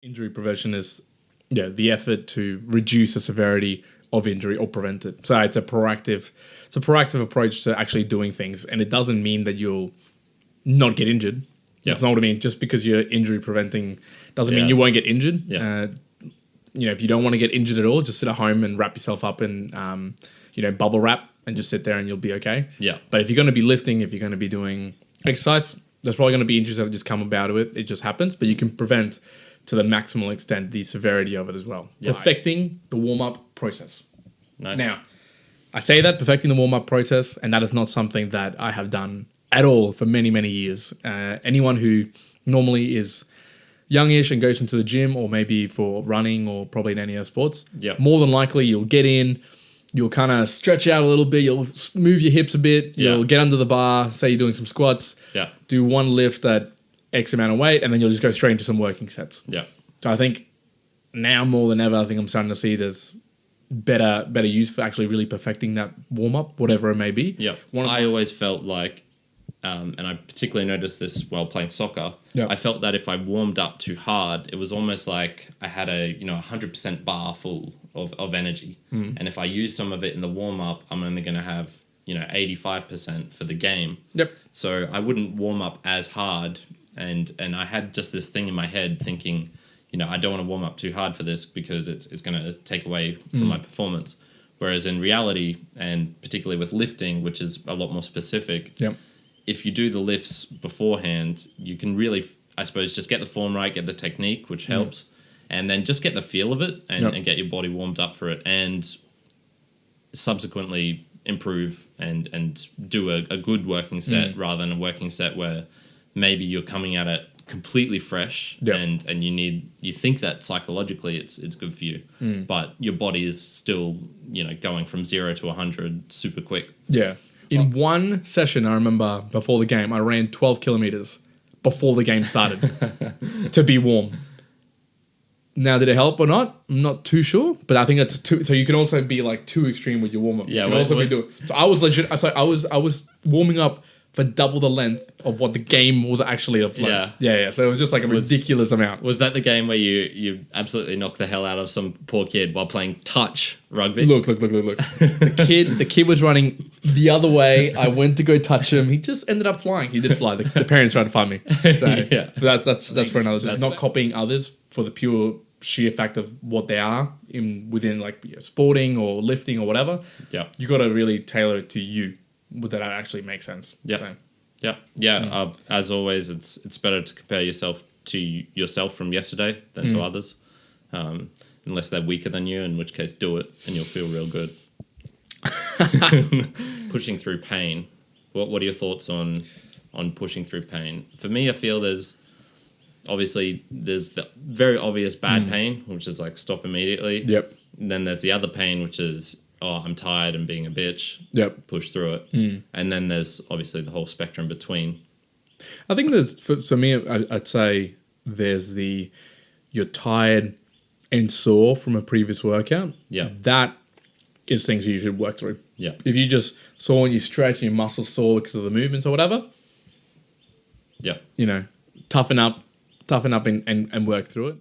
Injury prevention is the effort to reduce the severity of injury or prevent it. So it's a proactive approach to actually doing things, and it doesn't mean that you'll not get injured. Yeah. That's not what I mean. Just because you're injury preventing doesn't mean you won't get injured. Yeah. If you don't want to get injured at all, just sit at home and wrap yourself up in bubble wrap and just sit there and you'll be okay. Yeah. But if you're going to be lifting, if you're going to be doing exercise, there's probably going to be injuries that just come about with it. It just happens, but you can prevent to the maximal extent the severity of it as well. Yeah. Perfecting the warm-up process. Nice. Now, I say that, perfecting the warm-up process, and that is not something that I have done at all for many, many years. Anyone who normally is youngish and goes into the gym, or maybe for running or probably in any other sports, more than likely you'll get in, you'll kind of stretch out a little bit, you'll move your hips a bit, you'll get under the bar, say you're doing some squats, do one lift at X amount of weight, and then you'll just go straight into some working sets. Yeah. So I think now more than ever, I think I'm starting to see there's better use for actually really perfecting that warm-up, whatever it may be. Yeah. I always felt like, and I particularly noticed this while playing soccer, I felt that if I warmed up too hard, it was almost like I had a 100% bar full of energy. And if I use some of it in the warm-up, I'm only going to have 85% for the game. Yep. So I wouldn't warm up as hard, and I had just this thing in my head thinking, I don't want to warm up too hard for this because it's going to take away from my performance. Whereas in reality, and particularly with lifting, which is a lot more specific, if you do the lifts beforehand, you can really, I suppose, just get the form right, get the technique, which helps, and then just get the feel of it and get your body warmed up for it, and subsequently improve and do a good working set rather than a working set where maybe you're coming at it completely fresh and you think that psychologically it's good for you, but your body is still going from 0 to 100 super quick. In one session, I remember before the game, I ran 12 kilometers before the game started to be warm. Now, did it help or not? I'm not too sure, but I think that's too. So you can also be like too extreme with your warm up. Yeah, So I was legit. I was warming up for double the length of what the game was actually of. Yeah. So it was just like a ridiculous amount. Was that the game where you absolutely knocked the hell out of some poor kid while playing touch rugby? Look. The kid was running the other way. I went to go touch him. He just ended up flying. He did fly. The parents tried to find me. So but that's for another. It's not copying others for the pure sheer fact of what they are within like sporting or lifting or whatever. Yeah. You got to really tailor it to you. Would that actually make sense? As always, it's better to compare yourself to yourself from yesterday than to others, unless they're weaker than you, in which case do it and you'll feel real good. Pushing through pain. What are your thoughts on pushing through pain? For me, I feel there's the very obvious bad pain, which is like stop immediately. Yep. And then there's the other pain, which is, I'm tired and being a bitch. Yep. Push through it. And then there's obviously the whole spectrum between. I think there's, for me, I'd say there's you're tired and sore from a previous workout. Yeah. That is things you should work through. Yeah. If you just sore and you stretch and your muscles sore because of the movements or whatever. Yeah. Toughen up and work through it.